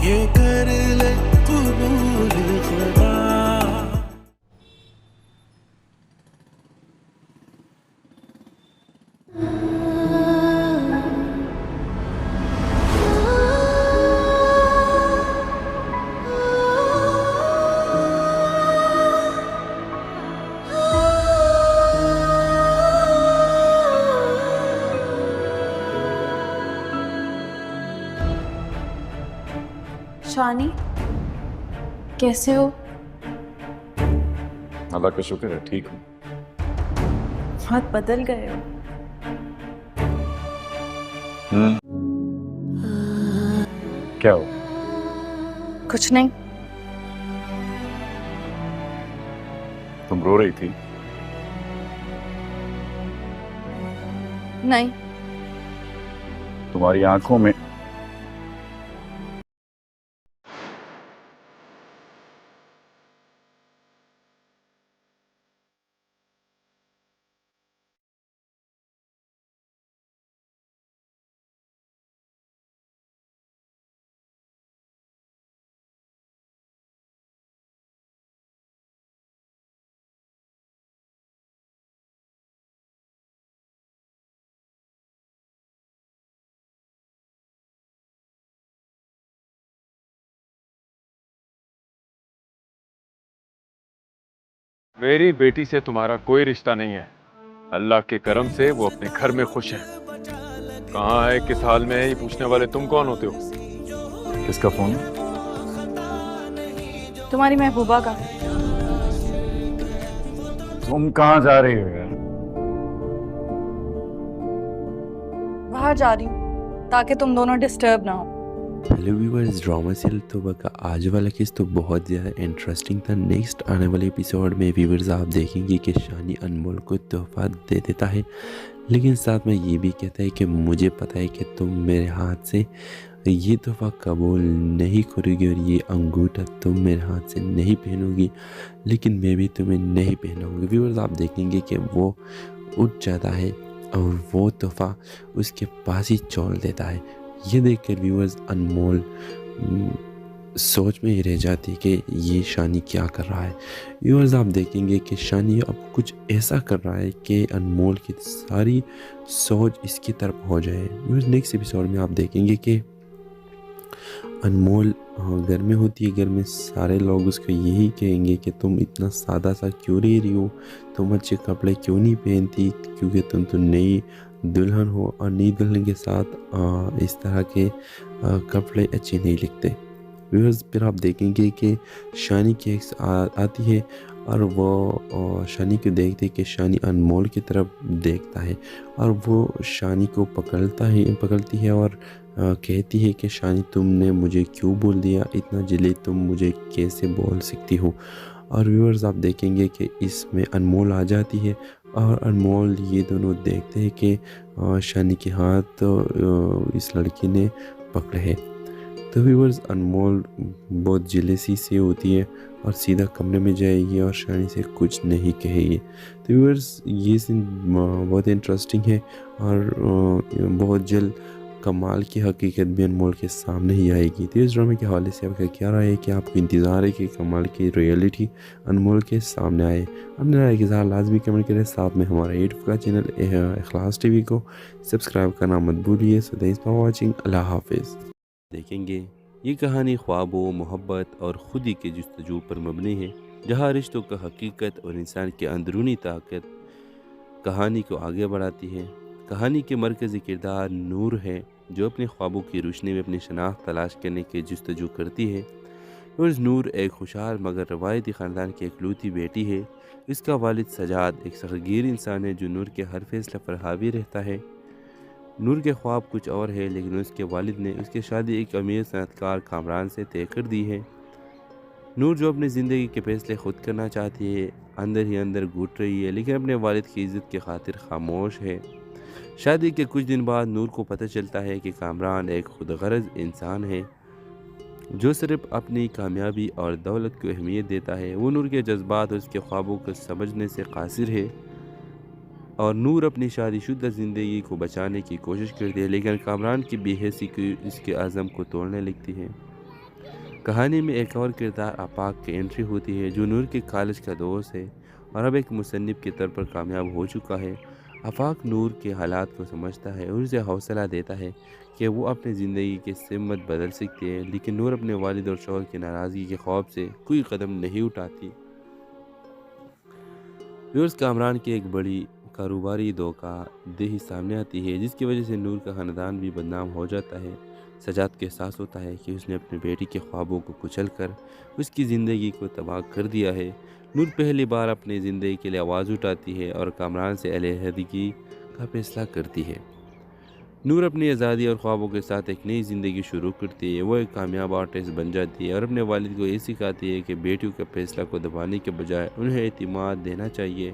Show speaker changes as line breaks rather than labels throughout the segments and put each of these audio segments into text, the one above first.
یہ کر لے قبول خدا.
شانی کیسے ہو؟
اللہ کا شکر ہے ٹھیک ہوں.
بہت بدل گئے ہو.
کیا ہو؟
کچھ نہیں.
تم رو رہی تھی؟
نہیں.
تمہاری آنکھوں میں
میری بیٹی سے تمہارا کوئی رشتہ نہیں ہے. اللہ کے کرم سے وہ اپنے گھر میں خوش ہے. کہاں ہے، کس حال میں ہے، یہ پوچھنے والے تم کون ہوتے ہو؟
کس کا فون؟
تمہاری محبوبہ کا.
تم کہاں جا رہی ہو یار؟
باہر جا رہی ہوں تاکہ تم دونوں ڈسٹرب نہ ہو.
ہیلو ویورز، ڈراما سیریل توبہ کا آج والا کیس تو بہت زیادہ انٹرسٹنگ تھا. نیکسٹ آنے والے ایپیسوڈ میں ویورز آپ دیکھیں گے کہ شانی انمول کو تحفہ دے دیتا ہے، لیکن ساتھ میں یہ بھی کہتا ہے کہ مجھے پتہ ہے کہ تم میرے ہاتھ سے یہ تحفہ قبول نہیں کرو گی اور یہ انگوٹھا تم میرے ہاتھ سے نہیں پہنو گی، لیکن میں بھی تمہیں نہیں پہناؤں گی. ویورز آپ دیکھیں گے کہ وہ اٹھ جاتا ہے اور وہ تحفہ اس کے پاس ہی چھوڑ دیتا ہے. یہ دیکھ کر ویورز انمول سوچ میں ہی رہ جاتی کہ یہ شانی کیا کر رہا ہے. ویورز آپ دیکھیں گے کہ شانی اب کچھ ایسا کر رہا ہے کہ انمول کی ساری سوچ اس کی طرف ہو جائے. ویورز نیکسٹ ایپیسوڈ میں آپ دیکھیں گے کہ انمول گھر میں ہوتی ہے. گھر میں سارے لوگ اس کو یہی کہیں گے کہ تم اتنا سادہ سا کیوں رہ رہی ہو، تم اچھے کپڑے کیوں نہیں پہنتی، کیونکہ تم تو نئی دلہن ہو اور نئی دلہن کے ساتھ اس طرح کے کپڑے اچھے نہیں لگتے. ویورز پھر آپ دیکھیں گے کہ شانی کی ایک آتی ہے اور وہ شانی کو دیکھتے کہ شانی انمول کی طرف دیکھتا ہے اور وہ شانی کو پکڑتی ہے اور کہتی ہے کہ شانی تم نے مجھے کیوں بول دیا، اتنا جلدی تم مجھے کیسے بول سکتی ہو. اور ویورز آپ دیکھیں گے کہ اس میں انمول آ جاتی ہے اور انمول یہ دونوں دیکھتے ہیں کہ شانی کے ہاتھ اس لڑکی نے پکڑے ہے. تو ویورز انمول بہت جیلسی سے ہوتی ہے اور سیدھا کمرے میں جائے گی اور شانی سے کچھ نہیں کہے گی. تو ویورز یہ سین بہت انٹرسٹنگ ہے اور بہت جلد کمال کی حقیقت بھی انمول کے سامنے ہی آئے گی. تو اس ڈرامے کے حوالے سے آپ کا کیا رائے ہے کہ آپ کو انتظار ہے کہ کمال کی ریئلٹی انمول کے سامنے آئے؟ اپنے رائے کے ساتھ لازمی کمنٹ کریں. ساتھ میں ہمارا یوٹیوب کا چینل اخلاص ٹی وی کو سبسکرائب کرنا مت بھولیے. سو تھینکس فار واچنگ. اللہ حافظ. دیکھیں گے یہ کہانی خوابوں، محبت اور خودی کے جستجو پر مبنی ہے، جہاں رشتوں کا حقیقت اور انسان کی اندرونی طاقت کہانی کو آگے بڑھاتی ہے. کہانی کے مرکزی کردار نور ہے، جو اپنے خوابوں کی روشنی میں اپنی شناخت تلاش کرنے کی جستجو کرتی ہے. نور ایک خوشحال مگر روایتی خاندان کی اکلوتی بیٹی ہے. اس کا والد سجاد ایک سختگیر انسان ہے جو نور کے ہر فیصلے پر حاوی رہتا ہے. نور کے خواب کچھ اور ہے، لیکن اس کے والد نے اس کی شادی ایک امیر صنعت کار کامران سے طے کر دی ہے. نور جو اپنی زندگی کے فیصلے خود کرنا چاہتی ہے، اندر ہی اندر گھٹ رہی ہے، لیکن اپنے والد کی عزت کی خاطر خاموش ہے. شادی کے کچھ دن بعد نور کو پتہ چلتا ہے کہ کامران ایک خود غرض انسان ہے جو صرف اپنی کامیابی اور دولت کو اہمیت دیتا ہے. وہ نور کے جذبات اور اس کے خوابوں کو سمجھنے سے قاصر ہے اور نور اپنی شادی شدہ زندگی کو بچانے کی کوشش کرتی ہے، لیکن کامران کی بے حسی اس کے عزم کو توڑنے لگتی ہے. کہانی میں ایک اور کردار آفاق کی انٹری ہوتی ہے جو نور کے کالج کا دوست ہے اور اب ایک مصنف کے طور پر کامیاب ہو چکا ہے۔ آفاق نور کے حالات کو سمجھتا ہے اور اسے حوصلہ دیتا ہے کہ وہ اپنی زندگی کی سمت بدل سکتی ہے، لیکن نور اپنے والد اور شوہر کی ناراضگی کے خوف سے کوئی قدم نہیں اٹھاتی۔ کامران کی ایک بڑی کاروباری دھوکہ دہی سامنے آتی ہے جس کی وجہ سے نور کا خاندان بھی بدنام ہو جاتا ہے۔ سجاد کو احساس ہوتا ہے کہ اس نے اپنی بیٹی کے خوابوں کو کچل کر اس کی زندگی کو تباہ کر دیا ہے۔ نور پہلی بار اپنی زندگی کے لیے آواز اٹھاتی ہے اور کامران سے علیحدگی کا فیصلہ کرتی ہے۔ نور اپنی آزادی اور خوابوں کے ساتھ ایک نئی زندگی شروع کرتی ہے۔ وہ ایک کامیاب آرٹسٹ بن جاتی ہے اور اپنے والد کو یہ سکھاتی ہے کہ بیٹیوں کے فیصلہ کو دبانے کے بجائے انہیں اعتماد دینا چاہیے۔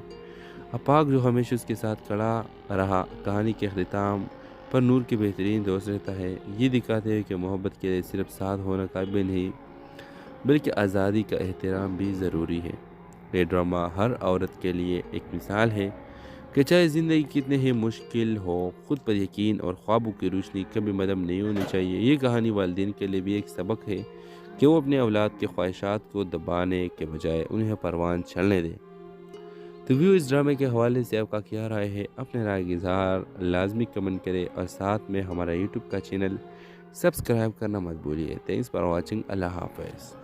آفاق جو ہمیشہ اس کے ساتھ کھڑا رہا، کہانی کے اختتام پر نور کے بہترین دوست رہتا ہے۔ یہ دکھاتے ہیں کہ محبت کے لیے صرف ساتھ ہونا کافی نہیں بلکہ آزادی کا احترام بھی ضروری ہے۔ یہ ڈرامہ ہر عورت کے لیے ایک مثال ہے کہ چاہے زندگی کتنے ہی مشکل ہو، خود پر یقین اور خوابوں کی روشنی کبھی مدم نہیں ہونی چاہیے۔ یہ کہانی والدین کے لیے بھی ایک سبق ہے کہ وہ اپنے اولاد کے خواہشات کو دبانے کے بجائے انہیں پروان چلنے دیں۔ تو اس ڈرامے کے حوالے سے آپ کا کیا رائے ہے؟ اپنے رائے کا اظہار لازمی کمنٹ کریں اور ساتھ میں ہمارا یوٹیوب کا چینل سبسکرائب کرنا مت بھولیے۔ Thanks for watching. اللہ حافظ۔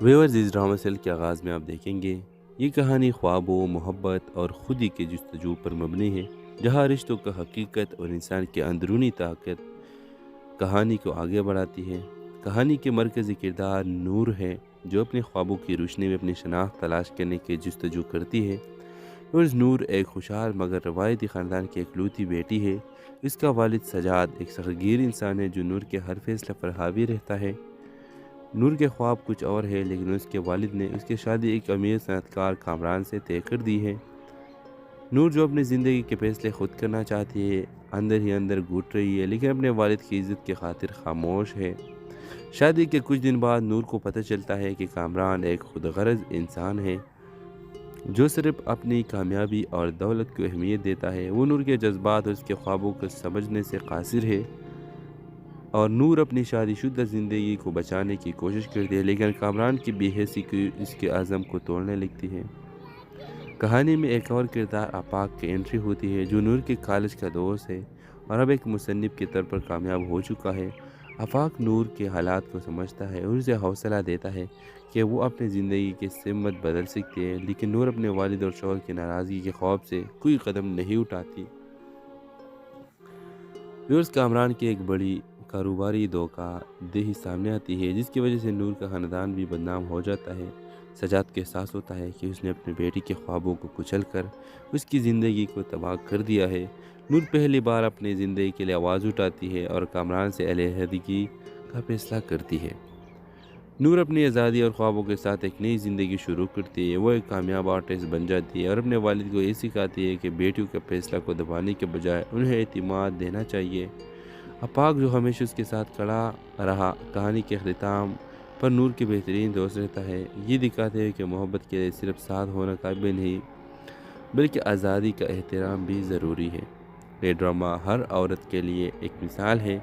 ویورز، اس ڈرامہ سیل کے آغاز میں آپ دیکھیں گے یہ کہانی خوابوں، محبت اور خودی کے جستجو پر مبنی ہے، جہاں رشتوں کا حقیقت اور انسان کی اندرونی طاقت کہانی کو آگے بڑھاتی ہے۔ کہانی کے مرکزی کردار نور ہے جو اپنے خوابوں کی روشنی میں اپنی شناخت تلاش کرنے کی جستجو کرتی ہے۔ نور ایک خوشحال مگر روایتی خاندان کی اکلوتی بیٹی ہے۔ اس کا والد سجاد ایک سختگیر انسان ہے جو نور کے ہر فیصلے پر حاوی رہتا ہے۔ نور کے خواب کچھ اور ہے لیکن اس کے والد نے اس کی شادی ایک امیر صنعت کار کامران سے طے کر دی ہے۔ نور جو اپنی زندگی کے فیصلے خود کرنا چاہتی ہے، اندر ہی اندر گھٹ رہی ہے لیکن اپنے والد کی عزت کی خاطر خاموش ہے۔ شادی کے کچھ دن بعد نور کو پتہ چلتا ہے کہ کامران ایک خود غرض انسان ہے جو صرف اپنی کامیابی اور دولت کو اہمیت دیتا ہے۔ وہ نور کے جذبات اور اس کے خوابوں کو سمجھنے سے قاصر ہے اور نور اپنی شادی شدہ زندگی کو بچانے کی کوشش کرتی ہے لیکن کامران کی بے حسی کی اس کے عزم کو توڑنے لگتی ہے۔ کہانی میں ایک اور کردار آفاق کی انٹری ہوتی ہے جو نور کے کالج کا دوست ہے اور اب ایک مصنف کے طور پر کامیاب ہو چکا ہے۔ آفاق نور کے حالات کو سمجھتا ہے اور اسے حوصلہ دیتا ہے کہ وہ اپنی زندگی کی سمت بدل سکتی ہے، لیکن نور اپنے والد اور شوہر کی ناراضگی کے خوف سے کوئی قدم نہیں اٹھاتی۔ کامران کی ایک بڑی کاروباری دھوکہ دہی سامنے آتی ہے جس کی وجہ سے نور کا خاندان بھی بدنام ہو جاتا ہے۔ سجاد کو احساس ہوتا ہے کہ اس نے اپنی بیٹی کے خوابوں کو کچل کر اس کی زندگی کو تباہ کر دیا ہے۔ نور پہلی بار اپنی زندگی کے لیے آواز اٹھاتی ہے اور کامران سے علیحدگی کا فیصلہ کرتی ہے۔ نور اپنی آزادی اور خوابوں کے ساتھ ایک نئی زندگی شروع کرتی ہے۔ وہ ایک کامیاب آرٹسٹ بن جاتی ہے اور اپنے والد کو یہ سکھاتی ہے کہ بیٹیوں کے فیصلہ کو دبانے کے بجائے انہیں اعتماد دینا چاہیے۔ آفاق جو ہمیشہ اس کے ساتھ کھڑا رہا، کہانی کے اختتام پر نور کے بہترین دوست رہتا ہے۔ یہ دکھاتے ہیں کہ محبت کے لیے صرف ساتھ ہونا کافی نہیں بلکہ آزادی کا احترام بھی ضروری ہے۔ یہ ڈرامہ ہر عورت کے لیے ایک مثال ہے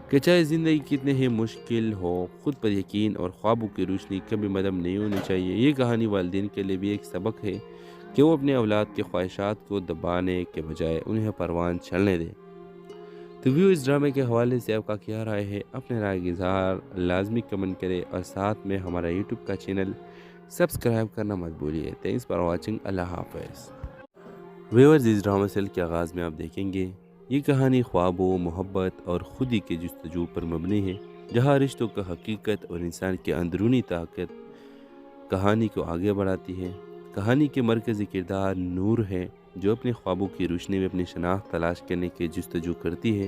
کہ چاہے زندگی کتنے ہی مشکل ہو، خود پر یقین اور خوابوں کی روشنی کبھی مدم نہیں ہونی چاہیے۔ یہ کہانی والدین کے لیے بھی ایک سبق ہے کہ وہ اپنے اولاد کے خواہشات کو دبانے کے بجائے انہیں پروان چلنے دیں۔ تو اس ڈرامے کے حوالے سے آپ کا کیا رائے ہے؟ اپنے رائے کا اظہار لازمی کمنٹ کریں اور ساتھ میں ہمارا یوٹیوب کا چینل سبسکرائب کرنا مت بھولیے۔ Thanks for watching. اللہ حافظ۔ ویورز، اس ڈرامہ سیل کے آغاز میں آپ دیکھیں گے یہ کہانی خوابوں، محبت اور خودی کے جستجو پر مبنی ہے، جہاں رشتوں کا حقیقت اور انسان کی اندرونی طاقت کہانی کو آگے بڑھاتی ہے۔ کہانی کے مرکزی کردار نور ہے جو اپنے خوابوں کی روشنی میں اپنی شناخت تلاش کرنے کی جستجو کرتی ہے۔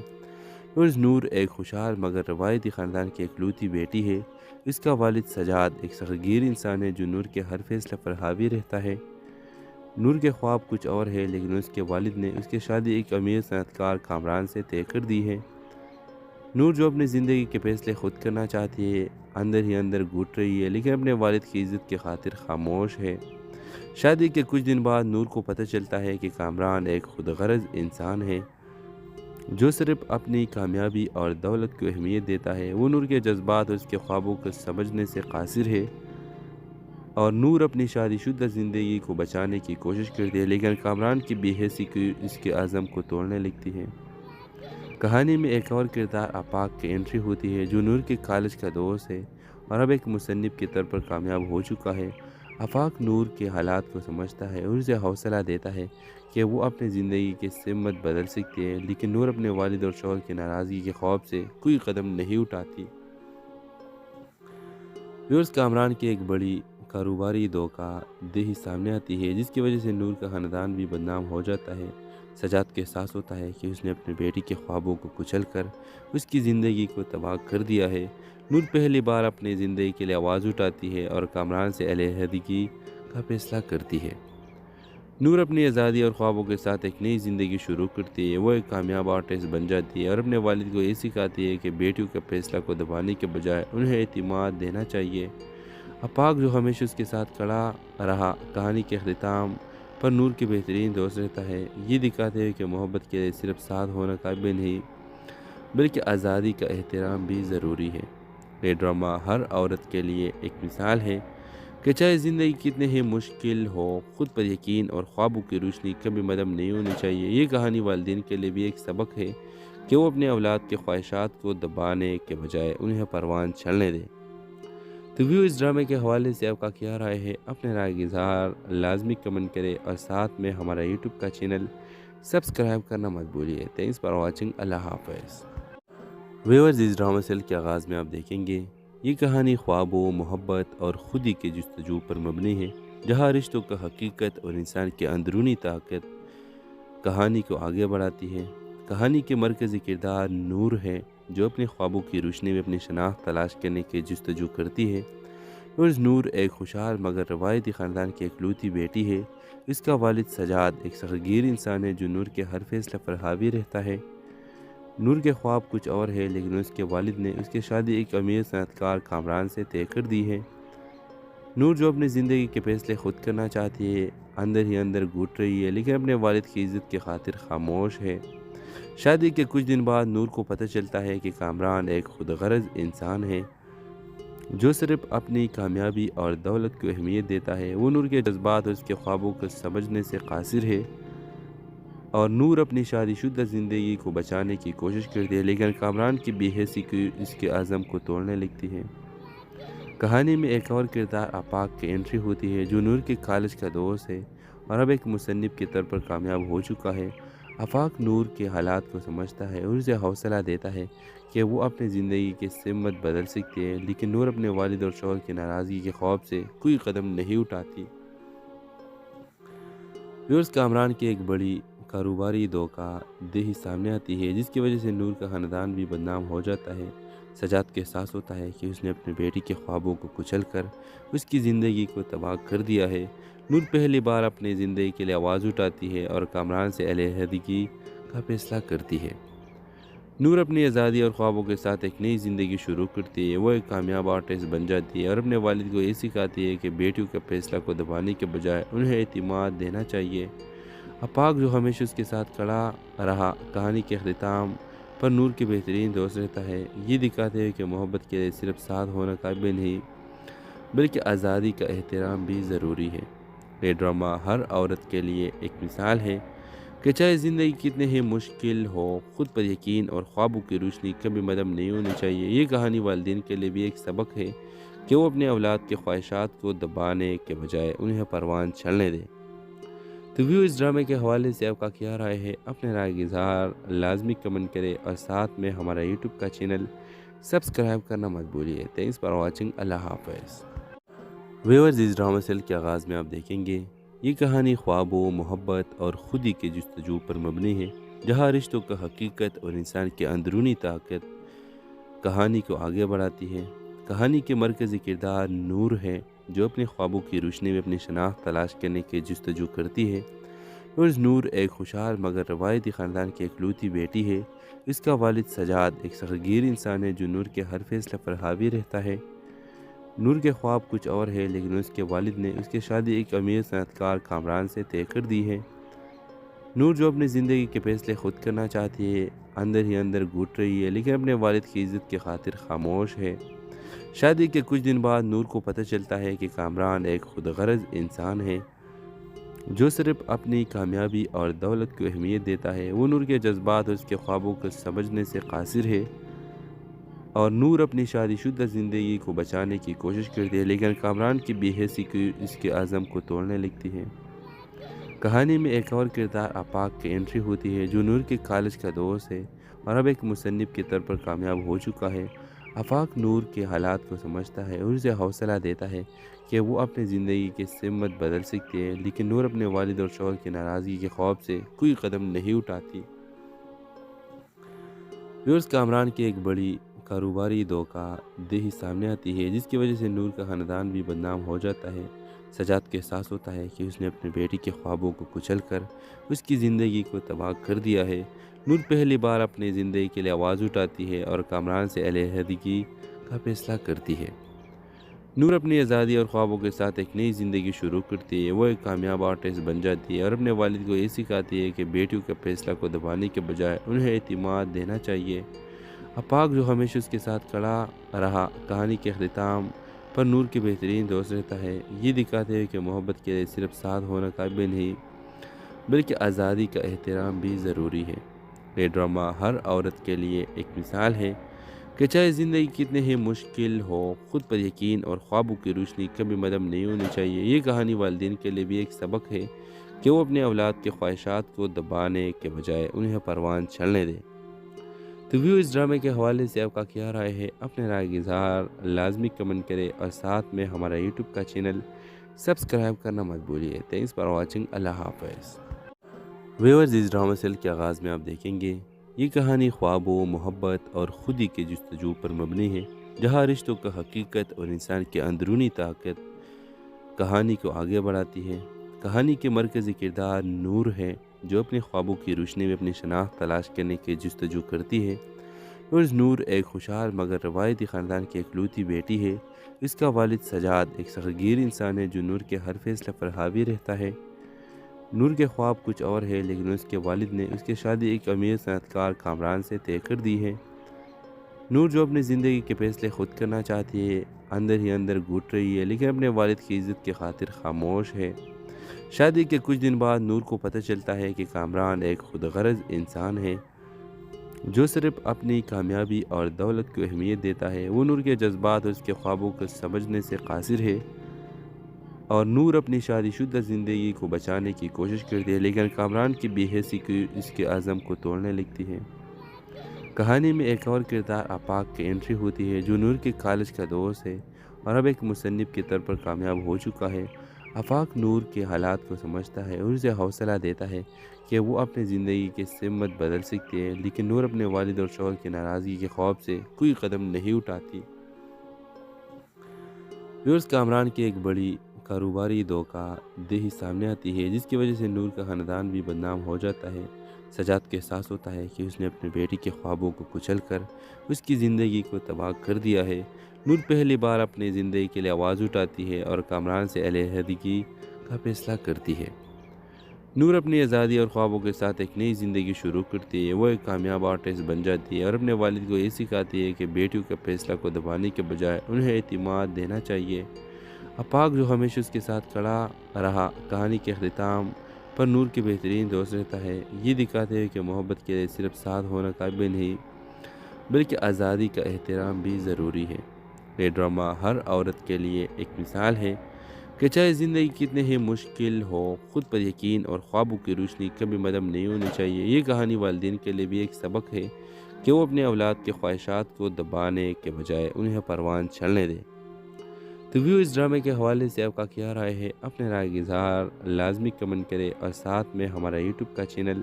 نور ایک خوشحال مگر روایتی خاندان کی اکلوتی بیٹی ہے۔ اس کا والد سجاد ایک سختگیر انسان ہے جو نور کے ہر فیصلے پر حاوی رہتا ہے۔ نور کے خواب کچھ اور ہے لیکن اس کے والد نے اس کی شادی ایک امیر صنعت کار کامران سے طے کر دی ہے۔ نور جو اپنی زندگی کے فیصلے خود کرنا چاہتی ہے، اندر ہی اندر گھٹ رہی ہے لیکن اپنے والد کی عزت کی خاطر خاموش ہے۔ شادی کے کچھ دن بعد نور کو پتہ چلتا ہے کہ کامران ایک خود غرض انسان ہے جو صرف اپنی کامیابی اور دولت کو اہمیت دیتا ہے وہ نور کے جذبات اور اس کے خوابوں کو سمجھنے سے قاصر ہے، اور نور اپنی شادی شدہ زندگی کو بچانے کی کوشش کرتی ہے لیکن کامران کی بے حسی کی اس کے عزم کو توڑنے لگتی ہے۔ کہانی میں ایک اور کردار آفاق کی انٹری ہوتی ہے جو نور کے کالج کا دوست ہے اور اب ایک مصنف کے طور پر کامیاب ہو چکا ہے۔ آفاق نور کے حالات کو سمجھتا ہے اور اسے حوصلہ دیتا ہے کہ وہ اپنی زندگی کی سمت بدل سکتی ہے، لیکن نور اپنے والد اور شوہر کی ناراضگی کے خوف سے کوئی قدم نہیں اٹھاتی۔ ویورز، کامران کی ایک بڑی کاروباری دھوکہ دہی سامنے آتی ہے جس کی وجہ سے نور کا خاندان بھی بدنام ہو جاتا ہے۔ سجاد کو احساس ہوتا ہے کہ اس نے اپنی بیٹی کے خوابوں کو کچل کر اس کی زندگی کو تباہ کر دیا ہے۔ نور پہلی بار اپنی زندگی کے لیے آواز اٹھاتی ہے اور کامران سے علیحدگی کا فیصلہ کرتی ہے۔ نور اپنی آزادی اور خوابوں کے ساتھ ایک نئی زندگی شروع کرتی ہے۔ وہ ایک کامیاب آرٹسٹ بن جاتی ہے اور اپنے والد کو یہ سکھاتی ہے کہ بیٹیوں کے فیصلہ کو دبانے کے بجائے انہیں اعتماد دینا چاہیے۔ آفاق جو ہمیشہ اس کے ساتھ کھڑا رہا، کہانی کے اختتام پر نور کے بہترین دوست رہتا ہے۔ یہ دکھاتے ہوئے کہ محبت کے لیے صرف ساتھ ہونا کافی نہیں بلکہ آزادی کا احترام بھی ضروری ہے۔ یہ ڈرامہ ہر عورت کے لیے ایک مثال ہے کہ چاہے زندگی کتنے ہی مشکل ہو، خود پر یقین اور خوابوں کی روشنی کبھی مدم نہیں ہونی چاہیے۔ یہ کہانی والدین کے لیے بھی ایک سبق ہے کہ وہ اپنے اولاد کے خواہشات کو دبانے کے بجائے انہیں پروان چلنے دیں۔ تو ویو، اس ڈرامے کے حوالے سے آپ کا کیا رائے ہے؟ اپنے رائے کا اظہار لازمی کمنٹ کرے اور ساتھ میں ہمارا یوٹیوب کا چینل سبسکرائب کرنا مت بھولیے۔ Thanks for watching. اللہ حافظ۔ ویورز، اس ڈرامہ سیل کے آغاز میں آپ دیکھیں گے یہ کہانی خوابوں، محبت اور خودی کے جستجو پر مبنی ہے، جہاں رشتوں کا حقیقت اور انسان کی اندرونی طاقت کہانی کو آگے بڑھاتی ہے۔ کہانی کے مرکزی کردار نور ہے جو اپنے خوابوں کی روشنی میں اپنی شناخت تلاش کرنے کی جستجو کرتی ہے۔ نور ایک خوشحال مگر روایتی خاندان کی اکلوتی بیٹی ہے۔ اس کا والد سجاد ایک سختگیر انسان ہے جو نور کے ہر فیصلے پر حاوی رہتا ہے۔ نور کے خواب کچھ اور ہے لیکن اس کے والد نے اس کی شادی ایک امیر صنعت کار کامران سے طے کر دی ہے۔ نور جو اپنی زندگی کے فیصلے خود کرنا چاہتی ہے، اندر ہی اندر گھٹ رہی ہے لیکن اپنے والد کی عزت کی خاطر خاموش ہے۔ شادی کے کچھ دن بعد نور کو پتہ چلتا ہے کہ کامران ایک خود غرض انسان ہے جو صرف اپنی کامیابی اور دولت کو اہمیت دیتا ہے۔ وہ نور کے جذبات اور اس کے خوابوں کو سمجھنے سے قاصر ہے، اور نور اپنی شادی شدہ زندگی کو بچانے کی کوشش کرتی ہے لیکن کامران کی بے حسی کی اس کے عزم کو توڑنے لگتی ہے۔ کہانی میں ایک اور کردار آفاق کی انٹری ہوتی ہے جو نور کے کالج کا دوست ہے اور اب ایک مصنف کے طور پر کامیاب ہو چکا ہے۔ آفاق نور کے حالات کو سمجھتا ہے اور اسے حوصلہ دیتا ہے کہ وہ اپنی زندگی کی سمت بدل سکتی ہے، لیکن نور اپنے والد اور شوہر کی ناراضگی کے خوف سے کوئی قدم نہیں اٹھاتی۔ ویورز، کامران کی ایک بڑی کاروباری دھوکہ دہی سامنے آتی ہے جس کی وجہ سے نور کا خاندان بھی بدنام ہو جاتا ہے۔ سجاد کو احساس ہوتا ہے کہ اس نے اپنی بیٹی کے خوابوں کو کچل کر اس کی زندگی کو تباہ کر دیا ہے۔ نور پہلی بار اپنی زندگی کے لیے آواز اٹھاتی ہے اور کامران سے علیحدگی کا فیصلہ کرتی ہے۔ نور اپنی آزادی اور خوابوں کے ساتھ ایک نئی زندگی شروع کرتی ہے۔ وہ ایک کامیاب آرٹسٹ بن جاتی ہے اور اپنے والد کو یہ سکھاتی ہے کہ بیٹیوں کے فیصلہ کو دبانے کے بجائے انہیں اعتماد دینا چاہیے۔ آفاق جو ہمیشہ اس کے ساتھ کھڑا رہا، کہانی کے اختتام پر نور کے بہترین دوست رہتا ہے۔ یہ دکھاتے ہوئے کہ محبت کے لیے صرف ساتھ ہونا کافی نہیں بلکہ آزادی کا احترام بھی ضروری ہے۔ یہ ڈرامہ ہر عورت کے لیے ایک مثال ہے کہ چاہے زندگی کتنے ہی مشکل ہو، خود پر یقین اور خوابوں کی روشنی کبھی مدم نہیں ہونی چاہیے۔ یہ کہانی والدین کے لیے بھی ایک سبق ہے کہ وہ اپنے اولاد کے خواہشات کو دبانے کے بجائے انہیں پروان چلنے دیں۔ تو ویو، اس ڈرامے کے حوالے سے آپ کا کیا رائے ہے؟ اپنے رائے کا اظہار لازمی کمنٹ کرے اور ساتھ میں ہمارا یوٹیوب کا چینل سبسکرائب کرنا مت بھولیے۔ Thanks for watching. اللہ حافظ۔ ویورز، اس ڈرامہ سیل کے آغاز میں آپ دیکھیں گے یہ کہانی خوابوں، محبت اور خودی کے جستجو پر مبنی ہے، جہاں رشتوں کا حقیقت اور انسان کی اندرونی طاقت کہانی کو آگے بڑھاتی ہے۔ کہانی کے مرکزی کردار نور ہے جو اپنے خوابوں کی روشنی میں اپنی شناخت تلاش کرنے کی جستجو کرتی ہے۔ نور ایک خوشحال مگر روایتی خاندان کی اکلوتی بیٹی ہے۔ اس کا والد سجاد ایک سختگیر انسان ہے جو نور کے ہر فیصلے پر حاوی رہتا ہے۔ نور کے خواب کچھ اور ہے لیکن اس کے والد نے اس کی شادی ایک امیر صنعت کار کامران سے طے کر دی ہے۔ نور جو اپنی زندگی کے فیصلے خود کرنا چاہتی ہے اندر ہی اندر گھٹ رہی ہے، لیکن اپنے والد کی عزت کی خاطر خاموش ہے۔ شادی کے کچھ دن بعد نور کو پتہ چلتا ہے کہ کامران ایک خود غرض انسان ہے جو صرف اپنی کامیابی اور دولت کو اہمیت دیتا ہے۔ وہ نور کے جذبات اور اس کے خوابوں کو سمجھنے سے قاصر ہے، اور نور اپنی شادی شدہ زندگی کو بچانے کی کوشش کرتی ہے، لیکن کامران کی بے حسی کی اس کے عزم کو توڑنے لگتی ہے۔ کہانی میں ایک اور کردار آفاق کی انٹری ہوتی ہے جو نور کے کالج کا دوست ہے اور اب ایک مصنف کے طور پر کامیاب ہو چکا ہے۔ آفاق نور کے حالات کو سمجھتا ہے اور اسے حوصلہ دیتا ہے کہ وہ اپنی زندگی کی سمت بدل سکتی ہے، لیکن نور اپنے والد اور شوہر کی ناراضگی کے خوف سے کوئی قدم نہیں اٹھاتی۔ ویورز، کامران کی ایک بڑی کاروباری دھوکہ دہی سامنے آتی ہے جس کی وجہ سے نور کا خاندان بھی بدنام ہو جاتا ہے۔ سجاد کو احساس ہوتا ہے کہ اس نے اپنی بیٹی کے خوابوں کو کچل کر اس کی زندگی کو تباہ کر دیا ہے۔ نور پہلی بار اپنی زندگی کے لیے آواز اٹھاتی ہے اور کامران سے علیحدگی کا فیصلہ کرتی ہے۔ نور اپنی آزادی اور خوابوں کے ساتھ ایک نئی زندگی شروع کرتی ہے۔ وہ ایک کامیاب آرٹسٹ بن جاتی ہے اور اپنے والد کو یہ سکھاتی ہے کہ بیٹیوں کے فیصلہ کو دبانے کے بجائے انہیں اعتماد دینا چاہیے۔ آفاق جو ہمیشہ اس کے ساتھ کھڑا رہا، کہانی کے اختتام پر نور کے بہترین دوست رہتا ہے، یہ دکھاتے ہوئے کہ محبت کے لیے صرف ساتھ ہونا کافی نہیں بلکہ آزادی کا احترام بھی ضروری ہے۔ یہ ڈرامہ ہر عورت کے لیے ایک مثال ہے کہ چاہے زندگی کتنے ہی مشکل ہو، خود پر یقین اور خوابوں کی روشنی کبھی مدھم نہیں ہونی چاہیے۔ یہ کہانی والدین کے لیے بھی ایک سبق ہے کہ وہ اپنے اولاد کے خواہشات کو دبانے کے بجائے انہیں پروان چلنے دیں۔ تو ویو اس ڈرامے کے حوالے سے آپ کا کیا رائے ہے؟ اپنے رائے کا اظہار لازمی کمنٹ کرے اور ساتھ میں ہمارا یوٹیوب کا چینل سبسکرائب کرنا مت بھولیے۔ تھینکس فار واچنگ، اللہ حافظ۔ ویورز، اس ڈرامہ سیل کے آغاز میں آپ دیکھیں گے یہ کہانی خوابوں، محبت اور خودی کے جستجو پر مبنی ہے، جہاں رشتوں کا حقیقت اور انسان کی اندرونی طاقت کہانی کو آگے بڑھاتی ہے۔ کہانی کے مرکزی کردار نور ہے جو اپنے خوابوں کی روشنی میں اپنی شناخت تلاش کرنے کی جستجو کرتی ہے۔ نور ایک خوشحال مگر روایتی خاندان کی اکلوتی بیٹی ہے۔ اس کا والد سجاد ایک سختگیر انسان ہے جو نور کے ہر فیصلے پر حاوی رہتا ہے۔ نور کے خواب کچھ اور ہے، لیکن اس کے والد نے اس کی شادی ایک امیر صنعت کار کامران سے طے کر دی ہے۔ نور جو اپنی زندگی کے فیصلے خود کرنا چاہتی ہے اندر ہی اندر گھٹ رہی ہے، لیکن اپنے والد کی عزت کی خاطر خاموش ہے۔ شادی کے کچھ دن بعد نور کو پتہ چلتا ہے کہ کامران ایک خود غرض انسان ہے جو صرف اپنی کامیابی اور دولت کو اہمیت دیتا ہے۔ وہ نور کے جذبات اور اس کے خوابوں کو سمجھنے سے قاصر ہے، اور نور اپنی شادی شدہ زندگی کو بچانے کی کوشش کرتی ہے، لیکن کامران کی بے حسی کی اس کے عزم کو توڑنے لگتی ہے۔ کہانی میں ایک اور کردار آفاق کی انٹری ہوتی ہے جو نور کے کالج کا دوست ہے اور اب ایک مصنف کے طور پر کامیاب ہو چکا ہے۔ آفاق نور کے حالات کو سمجھتا ہے اور اسے حوصلہ دیتا ہے کہ وہ اپنی زندگی کی سمت بدل سکتی ہے، لیکن نور اپنے والد اور شوہر کی ناراضگی کے خوف سے کوئی قدم نہیں اٹھاتی۔ ویورز، کامران کی ایک بڑی کاروباری دھوکہ دہی سامنے آتی ہے جس کی وجہ سے نور کا خاندان بھی بدنام ہو جاتا ہے۔ سجاد کو احساس ہوتا ہے کہ اس نے اپنی بیٹی کے خوابوں کو کچل کر اس کی زندگی کو تباہ کر دیا ہے۔ نور پہلی بار اپنی زندگی کے لیے آواز اٹھاتی ہے اور کامران سے علیحدگی کا فیصلہ کرتی ہے۔ نور اپنی آزادی اور خوابوں کے ساتھ ایک نئی زندگی شروع کرتی ہے۔ وہ ایک کامیاب آرٹسٹ بن جاتی ہے اور اپنے والد کو یہ سکھاتی ہے کہ بیٹیوں کے فیصلہ کو دبانے کے بجائے انہیں اعتماد دینا چاہیے۔ آفاق جو ہمیشہ اس کے ساتھ کھڑا رہا، کہانی کے اختتام پر نور کے بہترین دوست رہتا ہے، یہ دکھاتے ہوئے کہ محبت کے لیے صرف ساتھ ہونا کافی نہیں بلکہ آزادی کا احترام بھی ضروری ہے۔ یہ ڈرامہ ہر عورت کے لیے ایک مثال ہے کہ چاہے زندگی کتنے ہی مشکل ہو، خود پر یقین اور خوابوں کی روشنی کبھی مدھم نہیں ہونی چاہیے۔ یہ کہانی والدین کے لیے بھی ایک سبق ہے کہ وہ اپنے اولاد کے خواہشات کو دبانے کے بجائے انہیں پروان چلنے دیں۔ تو ویو اس ڈرامے کے حوالے سے آپ کا کیا رائے ہے؟ اپنے رائے کا اظہار لازمی کمنٹ کرے اور ساتھ میں ہمارا یوٹیوب کا چینل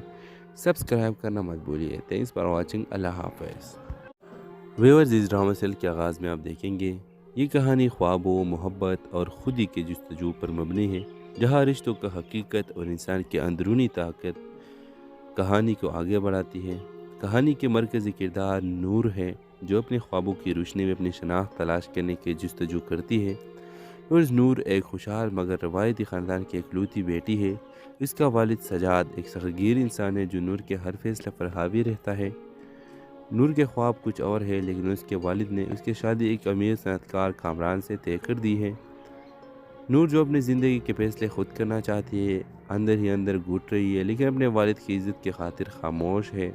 سبسکرائب کرنا مت بھولیے۔ تھینکس فار واچنگ، اللہ حافظ۔ ویورز، اس ڈرامہ سیل کے آغاز میں آپ دیکھیں گے یہ کہانی خوابوں، محبت اور خودی کے جستجو پر مبنی ہے، جہاں رشتوں کا حقیقت اور انسان کی اندرونی طاقت کہانی کو آگے بڑھاتی ہے۔ کہانی کے مرکزی کردار نور ہے جو اپنے خوابوں کی روشنی میں اپنی شناخت تلاش کرنے کی جستجو کرتی ہے۔ نور ایک خوشحال مگر روایتی خاندان کی اکلوتی بیٹی ہے۔ اس کا والد سجاد ایک سختگیر انسان ہے جو نور کے ہر فیصلے پر حاوی رہتا ہے۔ نور کے خواب کچھ اور ہے، لیکن اس کے والد نے اس کی شادی ایک امیر صنعت کار کامران سے طے کر دی ہے۔ نور جو اپنی زندگی کے فیصلے خود کرنا چاہتی ہے، اندر ہی اندر گھٹ رہی ہے، لیکن اپنے والد کی عزت کی خاطر خاموش ہے۔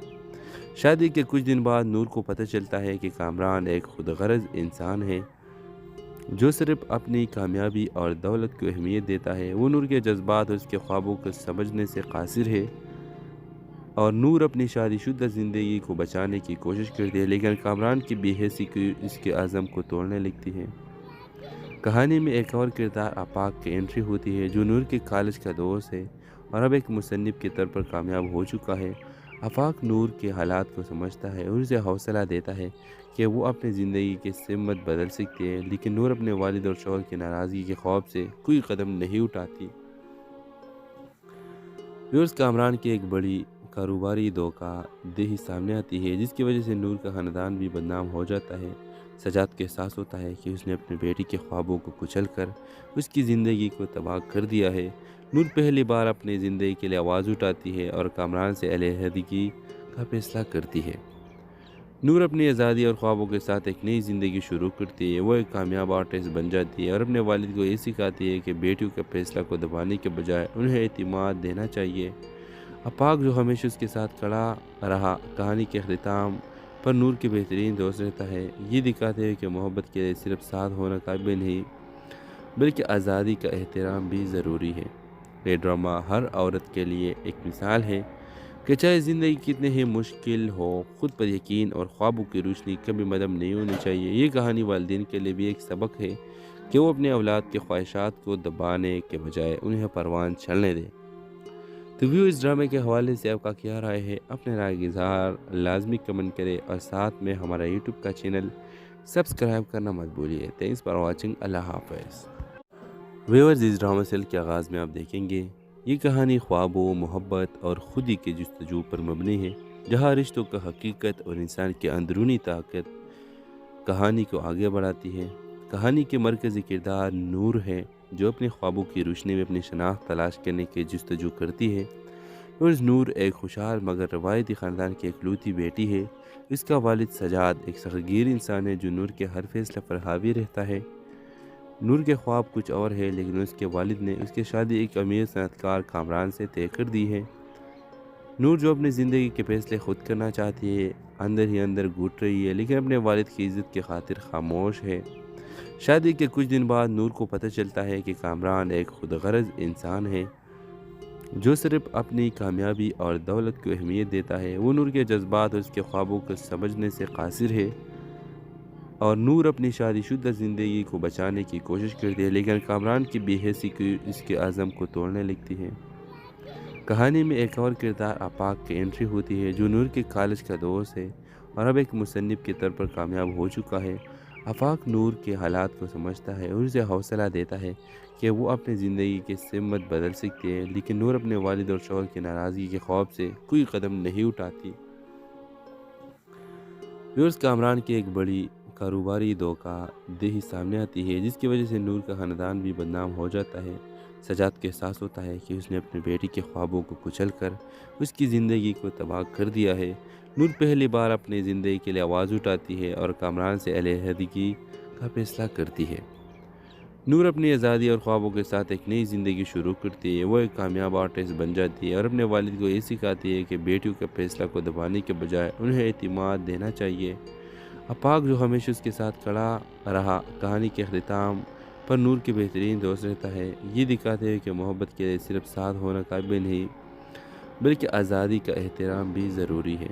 شادی کے کچھ دن بعد نور کو پتہ چلتا ہے کہ کامران ایک خود غرض انسان ہے جو صرف اپنی کامیابی اور دولت کو اہمیت دیتا ہے۔ وہ نور کے جذبات اور اس کے خوابوں کو سمجھنے سے قاصر ہے، اور نور اپنی شادی شدہ زندگی کو بچانے کی کوشش کرتی ہے، لیکن کامران کی بے حسی کی اس کے عزم کو توڑنے لگتی ہے۔ کہانی میں ایک اور کردار آفاق کی انٹری ہوتی ہے جو نور کے کالج کا دوست ہے اور اب ایک مصنف کے طور پر کامیاب ہو چکا ہے۔ آفاق نور کے حالات کو سمجھتا ہے اور اسے حوصلہ دیتا ہے کہ وہ اپنی زندگی کی سمت بدل سکتی ہے، لیکن نور اپنے والد اور شوہر کی ناراضگی کے خوف سے کوئی قدم نہیں اٹھاتی۔ ویورز، کامران کی ایک بڑی کاروباری دھوکہ دہی سامنے آتی ہے جس کی وجہ سے نور کا خاندان بھی بدنام ہو جاتا ہے۔ سجاد کو احساس ہوتا ہے کہ اس نے اپنی بیٹی کے خوابوں کو کچل کر اس کی زندگی کو تباہ کر دیا ہے۔ نور پہلی بار اپنی زندگی کے لیے آواز اٹھاتی ہے اور کامران سے علیحدگی کا فیصلہ کرتی ہے۔ نور اپنی آزادی اور خوابوں کے ساتھ ایک نئی زندگی شروع کرتی ہے۔ وہ ایک کامیاب آرٹسٹ بن جاتی ہے اور اپنے والد کو یہ سکھاتی ہے کہ بیٹیوں کے فیصلہ کو دبانے کے بجائے انہیں اعتماد دینا چاہیے۔ آفاق جو ہمیشہ اس کے ساتھ کھڑا رہا، کہانی کے اختتام پر نور کے بہترین دوست رہتا ہے۔ یہ دکھاتے ہیں کہ محبت کے لیے صرف ساتھ ہونا کافی نہیں، بلکہ آزادی کا احترام بھی ضروری ہے۔ یہ ڈرامہ ہر عورت کے لیے ایک مثال ہے کہ چاہے زندگی کتنے ہی مشکل ہو، خود پر یقین اور خوابوں کی روشنی کبھی مدھم نہیں ہونی چاہیے۔ یہ کہانی والدین کے لیے بھی ایک سبق ہے کہ وہ اپنے اولاد کے خواہشات کو دبانے کے بجائے انہیں پروان چلنے دیں۔ تو ویو اس ڈرامے کے حوالے سے آپ کا کیا رائے ہے؟ اپنے رائے کا اظہار لازمی کمنٹ کرے اور ساتھ میں ہمارا یوٹیوب کا چینل سبسکرائب کرنا مت بھولیے۔ Thanks for watching. اللہ حافظ۔ ویورز، اس ڈرامہ سیل کے آغاز میں آپ دیکھیں گے یہ کہانی خوابوں، محبت اور خودی کے جستجو پر مبنی ہے، جہاں رشتوں کا حقیقت اور انسان کی اندرونی طاقت کہانی کو آگے بڑھاتی ہے۔ کہانی کے مرکزی کردار نور ہے جو اپنے خوابوں کی روشنی میں اپنی شناخت تلاش کرنے کی جستجو کرتی ہے۔ نور ایک خوشحال مگر روایتی خاندان کی اکلوتی بیٹی ہے۔ اس کا والد سجاد ایک سختگیر انسان ہے جو نور کے ہر فیصلے پر حاوی رہتا ہے۔ نور کے خواب کچھ اور ہے، لیکن اس کے والد نے اس کی شادی ایک امیر صنعت کار کامران سے طے کر دی ہے۔ نور جو اپنی زندگی کے فیصلے خود کرنا چاہتی ہے، اندر ہی اندر گھٹ رہی ہے، لیکن اپنے والد کی عزت کی خاطر خاموش ہے۔ شادی کے کچھ دن بعد نور کو پتہ چلتا ہے کہ کامران ایک خود غرض انسان ہے جو صرف اپنی کامیابی اور دولت کو اہمیت دیتا ہے۔ وہ نور کے جذبات اور اس کے خوابوں کو سمجھنے سے قاصر ہے، اور نور اپنی شادی شدہ زندگی کو بچانے کی کوشش کرتی ہے، لیکن کامران کی بے حسی کی اس کے عزم کو توڑنے لگتی ہے۔ کہانی میں ایک اور کردار آفاق کی انٹری ہوتی ہے جو نور کے کالج کا دوست ہے اور اب ایک مصنف کے طور پر کامیاب ہو چکا ہے۔ آفاق نور کے حالات کو سمجھتا ہے اور اسے حوصلہ دیتا ہے کہ وہ اپنی زندگی کی سمت بدل سکتی ہے، لیکن نور اپنے والد اور شوہر کی ناراضگی کے خوف سے کوئی قدم نہیں اٹھاتی۔ ویورز، کامران کی ایک بڑی کاروباری دھوکہ دہی سامنے آتی ہے جس کی وجہ سے نور کا خاندان بھی بدنام ہو جاتا ہے۔ سجاد کو احساس ہوتا ہے کہ اس نے اپنی بیٹی کے خوابوں کو کچل کر اس کی زندگی کو تباہ کر دیا ہے۔ نور پہلی بار اپنی زندگی کے لیے آواز اٹھاتی ہے اور کامران سے علیحدگی کا فیصلہ کرتی ہے۔ نور اپنی آزادی اور خوابوں کے ساتھ ایک نئی زندگی شروع کرتی ہے۔ وہ ایک کامیاب آرٹسٹ بن جاتی ہے اور اپنے والد کو یہ سکھاتی ہے کہ بیٹیوں کے فیصلہ کو دبانے کے بجائے انہیں اعتماد دینا چاہیے۔ آفاق جو ہمیشہ اس کے ساتھ کھڑا رہا، کہانی کے اختتام پر نور کے بہترین دوست رہتا ہے۔ یہ دکھاتے ہیں کہ محبت کے لیے صرف ساتھ ہونا کافی نہیں، بلکہ آزادی کا احترام بھی ضروری ہے۔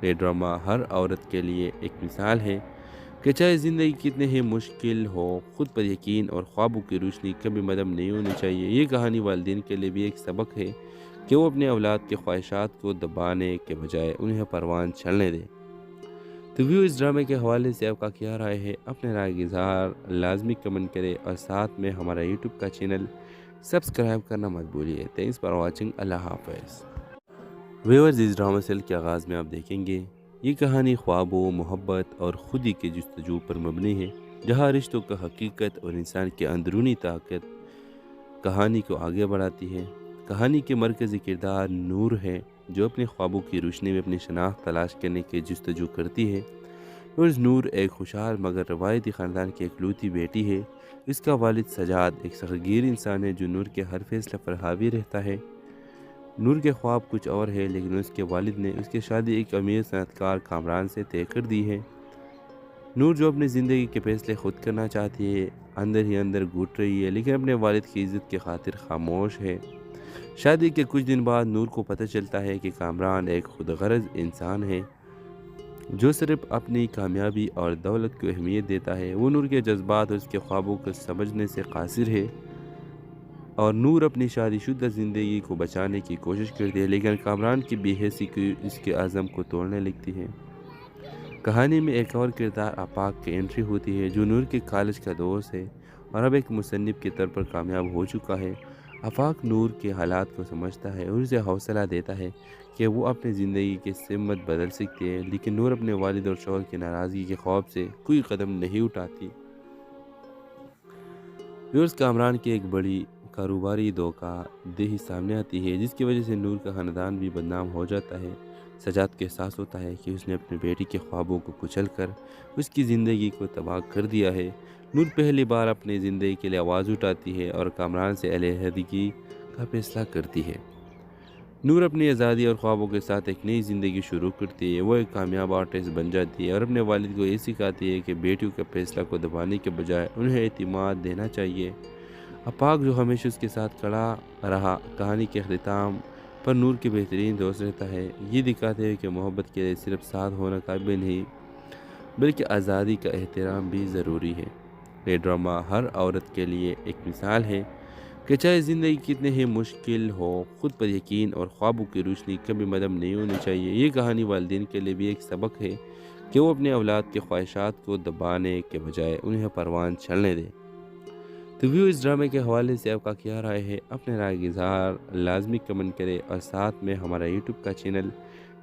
یہ ڈرامہ ہر عورت کے لیے ایک مثال ہے کہ چاہے زندگی کتنے ہی مشکل ہو، خود پر یقین اور خوابوں کی روشنی کبھی مدھم نہیں ہونی چاہیے۔ یہ کہانی والدین کے لیے بھی ایک سبق ہے کہ وہ اپنے اولاد کے خواہشات کو دبانے کے بجائے انہیں پروان چلنے دیں۔ تو ویو اس ڈرامے کے حوالے سے آپ کا کیا رائے ہے؟ اپنے رائے کا اظہار لازمی کمنٹ کرے اور ساتھ میں ہمارا یوٹیوب کا چینل سبسکرائب کرنا مت بھولیے۔ Thanks for watching. اللہ حافظ۔ ویورز، اس ڈرامہ سیل کے آغاز میں آپ دیکھیں گے یہ کہانی خوابوں، محبت اور خودی کے جستجو پر مبنی ہے، جہاں رشتوں کا حقیقت اور انسان کی اندرونی طاقت کہانی کو آگے بڑھاتی ہے۔ کہانی کے مرکزی کردار نور ہے، جو اپنے خوابوں کی روشنی میں اپنی شناخت تلاش کرنے کی جستجو کرتی ہے۔ نور ایک خوشحال مگر روایتی خاندان کی اکلوتی بیٹی ہے۔ اس کا والد سجاد ایک سختگیر انسان ہے جو نور کے ہر فیصلے پر حاوی رہتا ہے۔ نور کے خواب کچھ اور ہے، لیکن اس کے والد نے اس کی شادی ایک امیر صنعت کار کامران سے طے کر دی ہے۔ نور جو اپنی زندگی کے فیصلے خود کرنا چاہتی ہے، اندر ہی اندر گھٹ رہی ہے، لیکن اپنے والد کی عزت کی خاطر خاموش ہے۔ شادی کے کچھ دن بعد نور کو پتہ چلتا ہے کہ کامران ایک خود غرض انسان ہے جو صرف اپنی کامیابی اور دولت کو اہمیت دیتا ہے۔ وہ نور کے جذبات اور اس کے خوابوں کو سمجھنے سے قاصر ہے، اور نور اپنی شادی شدہ زندگی کو بچانے کی کوشش کرتی ہے، لیکن کامران کی بے حسی کی اس کے عزم کو توڑنے لگتی ہے۔ کہانی میں ایک اور کردار آفاق کی انٹری ہوتی ہے، جو نور کے کالج کا دوست ہے اور اب ایک مصنف کے طور پر کامیاب ہو چکا ہے۔ آفاق نور کے حالات کو سمجھتا ہے اور اسے حوصلہ دیتا ہے کہ وہ اپنی زندگی کی سمت بدل سکتی ہے، لیکن نور اپنے والد اور شوہر کی ناراضگی کے خوف سے کوئی قدم نہیں اٹھاتی۔ کامران کی ایک بڑی کاروباری دھوکہ دہی سامنے آتی ہے، جس کی وجہ سے نور کا خاندان بھی بدنام ہو جاتا ہے۔ سجاد کو احساس ہوتا ہے کہ اس نے اپنی بیٹی کے خوابوں کو کچل کر اس کی زندگی کو تباہ کر دیا ہے۔ نور پہلی بار اپنی زندگی کے لیے آواز اٹھاتی ہے اور کامران سے علیحدگی کا فیصلہ کرتی ہے۔ نور اپنی آزادی اور خوابوں کے ساتھ ایک نئی زندگی شروع کرتی ہے۔ وہ ایک کامیاب آرٹسٹ بن جاتی ہے اور اپنے والد کو یہ سکھاتی ہے کہ بیٹیوں کے فیصلہ کو دبانے کے بجائے انہیں اعتماد دینا چاہیے۔ آفاق جو ہمیشہ اس کے ساتھ کھڑا رہا، کہانی کے اختتام پر نور کے بہترین دوست رہتا ہے، یہ دکھاتے ہیں کہ محبت کے لیے صرف ساتھ ہونا کافی نہیں، بلکہ آزادی کا احترام بھی ضروری ہے۔ یہ ڈرامہ ہر عورت کے لیے ایک مثال ہے کہ چاہے زندگی کتنے ہی مشکل ہو، خود پر یقین اور خوابوں کی روشنی کبھی مدھم نہیں ہونی چاہیے۔ یہ کہانی والدین کے لیے بھی ایک سبق ہے کہ وہ اپنے اولاد کے خواہشات کو دبانے کے بجائے انہیں پروان چلنے دیں۔ تو اس ڈرامے کے حوالے سے آپ کا کیا رائے ہے؟ اپنے رائے کا اظہار لازمی کمنٹ کریں اور ساتھ میں ہمارا یوٹیوب کا چینل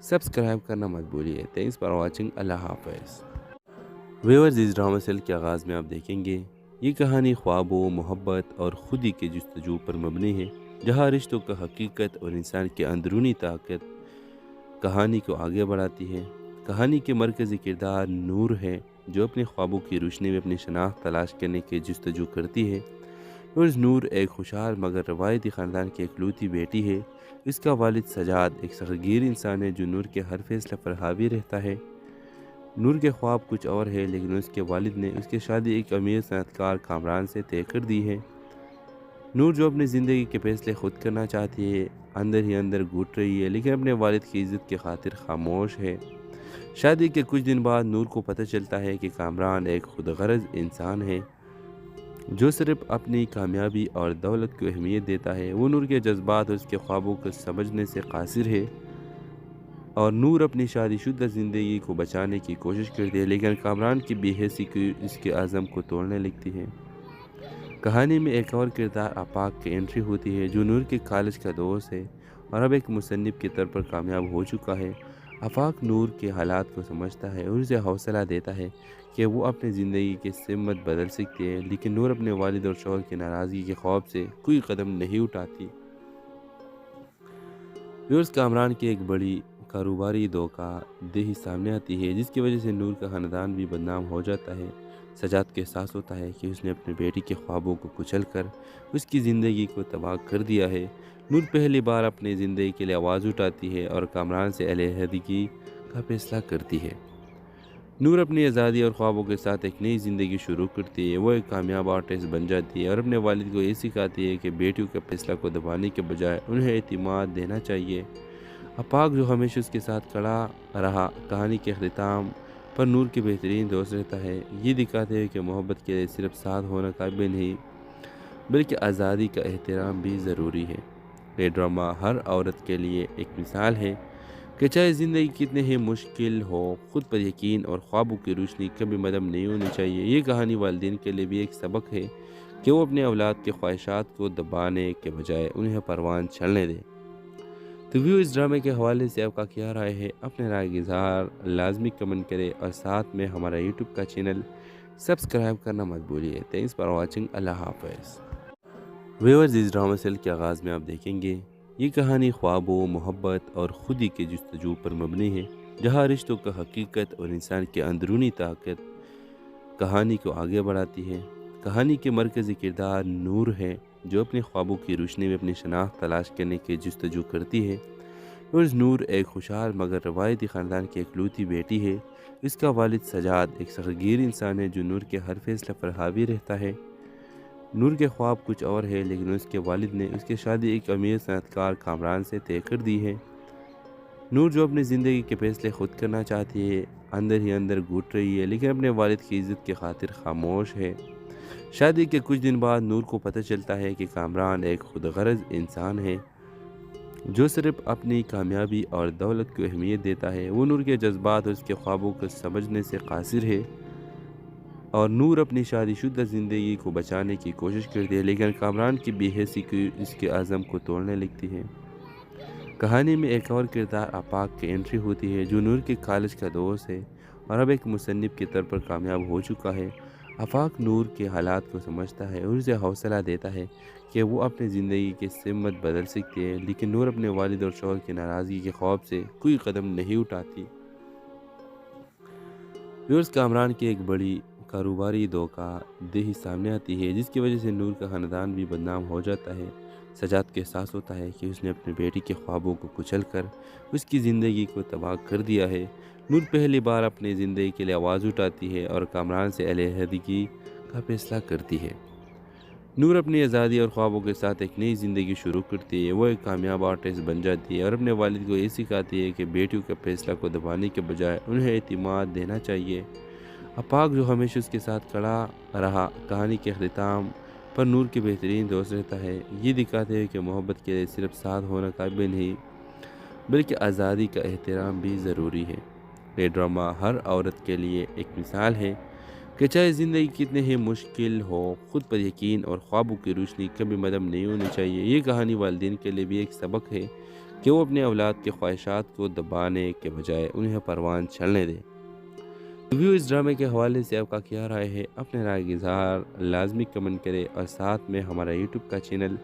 سبسکرائب کرنا مت بھولیے۔ Thanks for watching. اللہ حافظ۔ ویورز، اس ڈرامہ سیل کے آغاز میں آپ دیکھیں گے یہ کہانی خوابوں، محبت اور خودی کے جستجو پر مبنی ہے، جہاں رشتوں کا حقیقت اور انسان کی اندرونی طاقت کہانی کو آگے بڑھاتی ہے۔ کہانی کے مرکزی کردار نور ہے، جو اپنے خوابوں کی روشنی میں اپنی شناخت تلاش کرنے کی جستجو کرتی ہے۔ نور ایک خوشحال مگر روایتی خاندان کی اکلوتی بیٹی ہے۔ اس کا والد سجاد ایک سختگیر انسان ہے جو نور کے ہر فیصلے پر حاوی رہتا ہے۔ نور کے خواب کچھ اور ہے، لیکن اس کے والد نے اس کی شادی ایک امیر صنعت کار کامران سے طے کر دی ہے۔ نور جو اپنی زندگی کے فیصلے خود کرنا چاہتی ہے، اندر ہی اندر گھٹ رہی ہے، لیکن اپنے والد کی عزت کی خاطر خاموش ہے۔ شادی کے کچھ دن بعد نور کو پتہ چلتا ہے کہ کامران ایک خود غرض انسان ہے جو صرف اپنی کامیابی اور دولت کو اہمیت دیتا ہے۔ وہ نور کے جذبات اور اس کے خوابوں کو سمجھنے سے قاصر ہے، اور نور اپنی شادی شدہ زندگی کو بچانے کی کوشش کرتی ہے، لیکن کامران کی بے حسی کی اس کے عزم کو توڑنے لگتی ہے۔ کہانی میں ایک اور کردار آفاق کی انٹری ہوتی ہے، جو نور کے کالج کا دوست ہے اور اب ایک مصنف کے طور پر کامیاب ہو چکا ہے۔ آفاق نور کے حالات کو سمجھتا ہے اور اسے حوصلہ دیتا ہے کہ وہ اپنی زندگی کی سمت بدل سکتی ہے، لیکن نور اپنے والد اور شوہر کی ناراضگی کے خوف سے کوئی قدم نہیں اٹھاتی۔ کامران کی ایک بڑی کاروباری دھوکہ دہی سامنے آتی ہے، جس کی وجہ سے نور کا خاندان بھی بدنام ہو جاتا ہے۔ سجاد کو احساس ہوتا ہے کہ اس نے اپنی بیٹی کے خوابوں کو کچل کر اس کی زندگی کو تباہ کر دیا ہے۔ نور پہلی بار اپنی زندگی کے لیے آواز اٹھاتی ہے اور کامران سے علیحدگی کا فیصلہ کرتی ہے۔ نور اپنی آزادی اور خوابوں کے ساتھ ایک نئی زندگی شروع کرتی ہے۔ وہ ایک کامیاب آرٹسٹ بن جاتی ہے اور اپنے والد کو یہ سکھاتی ہے کہ بیٹیوں کے فیصلہ کو دبانے کے بجائے انہیں اعتماد دینا چاہیے۔ آفاق جو ہمیشہ اس کے ساتھ کھڑا رہا، کہانی کے اختتام پر نور کے بہترین دوست رہتا ہے، یہ دکھاتے ہیں کہ محبت کے لیے صرف ساتھ ہونا کافی نہیں، بلکہ آزادی کا احترام بھی ضروری ہے۔ یہ ڈرامہ ہر عورت کے لیے ایک مثال ہے کہ چاہے زندگی کتنے ہی مشکل ہو، خود پر یقین اور خوابوں کی روشنی کبھی مدھم نہیں ہونی چاہیے۔ یہ کہانی والدین کے لیے بھی ایک سبق ہے کہ وہ اپنے اولاد کے خواہشات کو دبانے کے بجائے انہیں پروان چلنے دیں۔ تو اس ڈرامے کے حوالے سے آپ کا کیا رائے ہے؟ اپنے رائے کا اظہار لازمی کمنٹ کریں اور ساتھ میں ہمارا یوٹیوب کا چینل سبسکرائب کرنا مت بھولیے. Thanks for watching. اللہ حافظ. ویورز اس ڈرامہ سیل کے آغاز میں آپ دیکھیں گے یہ کہانی خوابوں، محبت اور خودی کے جستجو پر مبنی ہے، جہاں رشتوں کا حقیقت اور انسان کی اندرونی طاقت کہانی کو آگے بڑھاتی ہے. کہانی کے مرکزی کردار نور ہے، جو اپنے خوابوں کی روشنی میں اپنی شناخت تلاش کرنے کی جستجو کرتی ہے. نور ایک خوشحال مگر روایتی خاندان کی اکلوتی بیٹی ہے. اس کا والد سجاد ایک سختگیر انسان ہے جو نور کے ہر فیصلے پر حاوی رہتا ہے. نور کے خواب کچھ اور ہے، لیکن اس کے والد نے اس کی شادی ایک امیر صنعت کار کامران سے طے کر دی ہے. نور جو اپنی زندگی کے فیصلے خود کرنا چاہتی ہے، اندر ہی اندر گھٹ رہی ہے، لیکن اپنے والد کی عزت کی خاطر خاموش ہے. شادی کے کچھ دن بعد نور کو پتہ چلتا ہے کہ کامران ایک خود غرض انسان ہے جو صرف اپنی کامیابی اور دولت کو اہمیت دیتا ہے. وہ نور کے جذبات اور اس کے خوابوں کو سمجھنے سے قاصر ہے، اور نور اپنی شادی شدہ زندگی کو بچانے کی کوشش کرتی ہے، لیکن کامران کی بے حسی کی اس کے عزم کو توڑنے لگتی ہے. کہانی میں ایک اور کردار آفاق کی انٹری ہوتی ہے، جو نور کے کالج کا دوست ہے اور اب ایک مصنف کے طور پر کامیاب ہو چکا ہے. آفاق نور کے حالات کو سمجھتا ہے اور اسے حوصلہ دیتا ہے کہ وہ اپنی زندگی کی سمت بدل سکتی ہے، لیکن نور اپنے والد اور شوہر کی ناراضگی کے خوف سے کوئی قدم نہیں اٹھاتی. کامران کی ایک بڑی کاروباری دھوکہ دہی سامنے آتی ہے، جس کی وجہ سے نور کا خاندان بھی بدنام ہو جاتا ہے. سجاد کو احساس ہوتا ہے کہ اس نے اپنی بیٹی کے خوابوں کو کچل کر اس کی زندگی کو تباہ کر دیا ہے. نور پہلی بار اپنی زندگی کے لیے آواز اٹھاتی ہے اور کامران سے علیحدگی کا فیصلہ کرتی ہے. نور اپنی آزادی اور خوابوں کے ساتھ ایک نئی زندگی شروع کرتی ہے. وہ ایک کامیاب آرٹسٹ بن جاتی ہے اور اپنے والد کو یہ سکھاتی ہے کہ بیٹیوں کے فیصلہ کو دبانے کے بجائے انہیں اعتماد دینا چاہیے. آفاق جو ہمیشہ اس کے ساتھ کھڑا رہا، کہانی کے اختتام پر نور کے بہترین دوست رہتا ہے. یہ دکھاتے ہیں کہ محبت کے لیے صرف ساتھ ہونا کافی نہیں، بلکہ آزادی کا احترام بھی ضروری ہے. یہ ڈرامہ ہر عورت کے لیے ایک مثال ہے کہ چاہے زندگی کتنے ہی مشکل ہو، خود پر یقین اور خوابوں کی روشنی کبھی مدم نہیں ہونی چاہیے. یہ کہانی والدین کے لیے بھی ایک سبق ہے کہ وہ اپنے اولاد کے خواہشات کو دبانے کے بجائے انہیں پروان چلنے دیں. ریویو اس ڈرامے کے حوالے سے آپ کا کیا رائے ہے؟ اپنے رائے کا اظہار لازمی کمنٹ کریں اور ساتھ میں ہمارا یوٹیوب کا چینل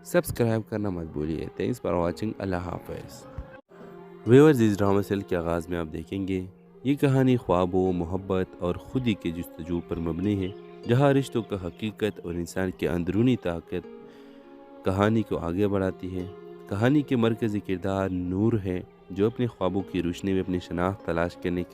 سبسکرائب کرنا مت بھولیے. Thanks for watching. اللہ حافظ. ویورز اس ڈرامہ سیل کے آغاز میں آپ دیکھیں گے یہ کہانی خوابوں، محبت اور خودی کے جستجو پر مبنی ہے، جہاں رشتوں کا حقیقت اور انسان کی اندرونی طاقت کہانی کو آگے بڑھاتی ہے. کہانی کے مرکزی کردار نور ہے، جو اپنے خوابوں کی روشنی میں اپنی شناخت تلاش کرنے کی